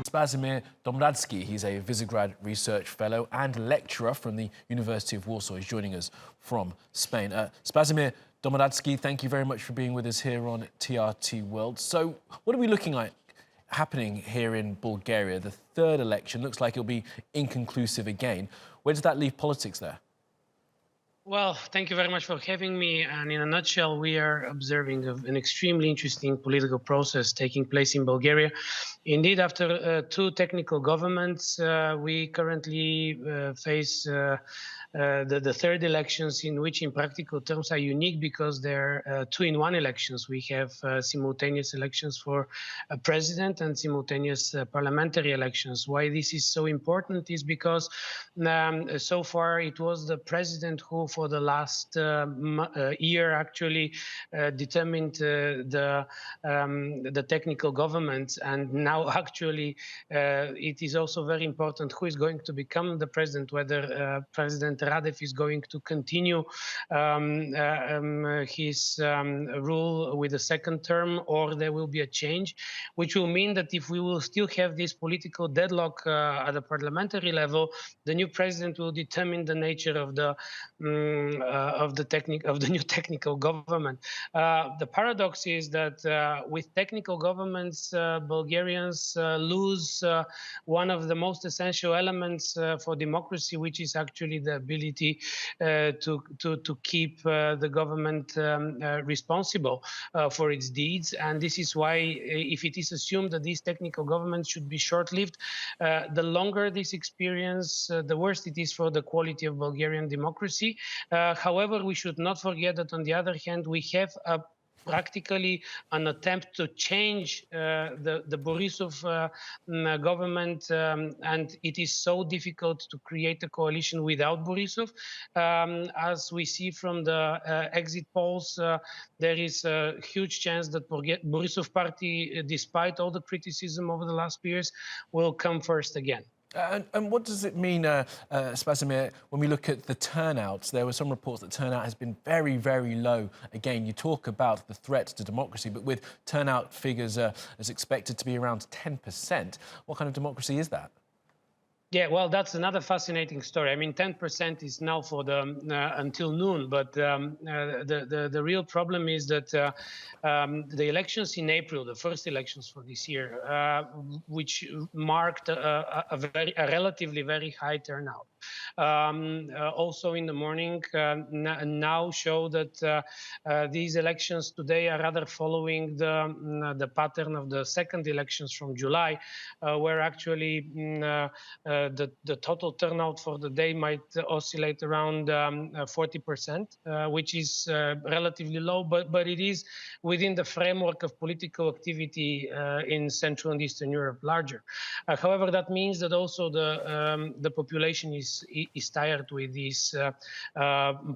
Spasimir Domaradzki. He's a Visegrad Research Fellow and lecturer from the University of Warsaw. He's joining us from Spain. Spasimir Domaradzki, thank you very much for being with us here on TRT World. So what are we looking at happening here in Bulgaria? The third election looks like it'll be inconclusive again. Where does that leave politics there? Well, thank you very much for having me. And in a nutshell, we are observing an extremely interesting political process taking place in Bulgaria. Indeed, after two technical governments, we currently face the third elections, in which in practical terms are unique because they're two-in-one elections. We have simultaneous elections for a president and simultaneous parliamentary elections. Why this is so important is because so far it was the president who for the last year actually determined the technical government, and now actually it is also very important who is going to become the president, whether President Radev is going to continue his rule with a second term, or there will be a change, which will mean that if we will still have this political deadlock at the parliamentary level, the new president will determine the nature of the new technical government. The paradox is that with technical governments, Bulgarians lose one of the most essential elements for democracy, which is actually the ability to keep the government responsible for its deeds. And this is why, if it is assumed that these technical governments should be short-lived, the longer this experience, the worse it is for the quality of Bulgarian democracy. However, we should not forget that, on the other hand, we have practically an attempt to change the Borisov government, and it is so difficult to create a coalition without Borisov. As we see from the exit polls, there is a huge chance that Borisov party, despite all the criticism over the last years, will come first again. And what does it mean, Spasimir, when we look at the turnouts? There were some reports that turnout has been very, very low. Again, you talk about the threat to democracy, but with turnout figures as expected to be around 10%, what kind of democracy is that? Yeah, well, that's another fascinating story. I mean, 10% is now for the until noon, but the real problem is that the elections in April, the first elections for this year, which marked a relatively very high turnout. Also in the morning now show that these elections today are rather following the pattern of the second elections from July, where actually the total turnout for the day might oscillate around 40%, which is relatively low, but it is within the framework of political activity in Central and Eastern Europe larger. However, that means that also the population is tired with these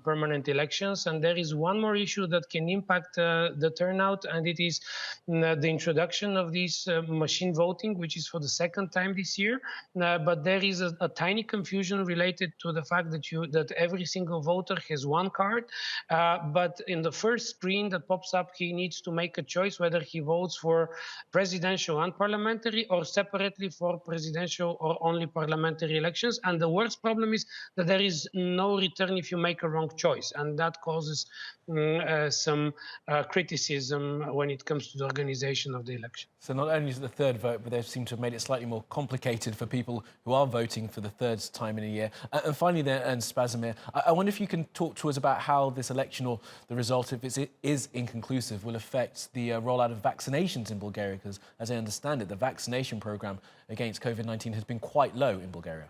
permanent elections, and there is one more issue that can impact the turnout, and it is the introduction of this machine voting, which is for the second time this year. But there is a tiny confusion related to the fact that every single voter has one card, but in the first screen that pops up, he needs to make a choice whether he votes for presidential and parliamentary, or separately for presidential or only parliamentary elections. And the worst problem is that there is no return if you make a wrong choice, and that causes some criticism when it comes to the organization of the election. So not only is it the third vote, but they seem to have made it slightly more complicated for people who are voting for the third time in a year. And finally then, and Spasimir, I wonder if you can talk to us about how this election, or the result, if it is inconclusive, will affect the rollout of vaccinations in Bulgaria, because as I understand it, the vaccination program against COVID-19 has been quite low in Bulgaria.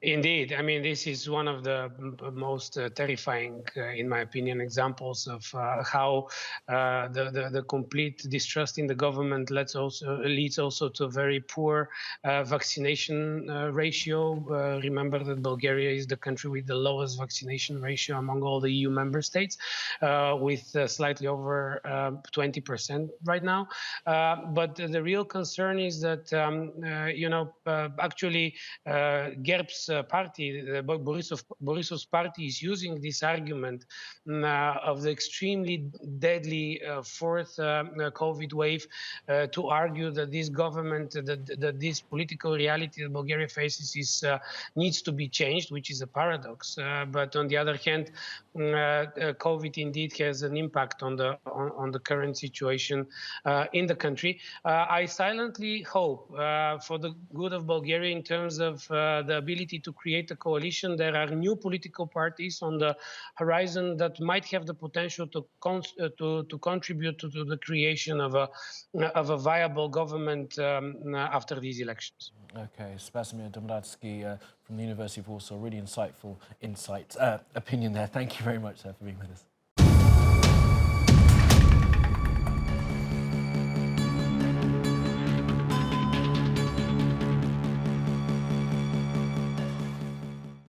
Indeed. I mean, this is one of the most terrifying, in my opinion, examples of how the complete distrust in the government leads also to a very poor vaccination ratio. Remember that Bulgaria is the country with the lowest vaccination ratio among all the EU member states, with slightly over 20% right now. But the real concern is that, actually, GERB's party, Borisov's party, is using this argument of the extremely deadly fourth COVID wave to argue that this government, that this political reality that Bulgaria faces needs to be changed, which is a paradox. But on the other hand, COVID indeed has an impact on the current situation in the country. I silently hope for the good of Bulgaria in terms of the ability to create a coalition. There are new political parties on the horizon that might have the potential to contribute to the creation of a viable government after these elections. Okay, Spasimir Domaradzki from the University of Warsaw, really insightful opinion there. Thank you very much, sir, for being with us.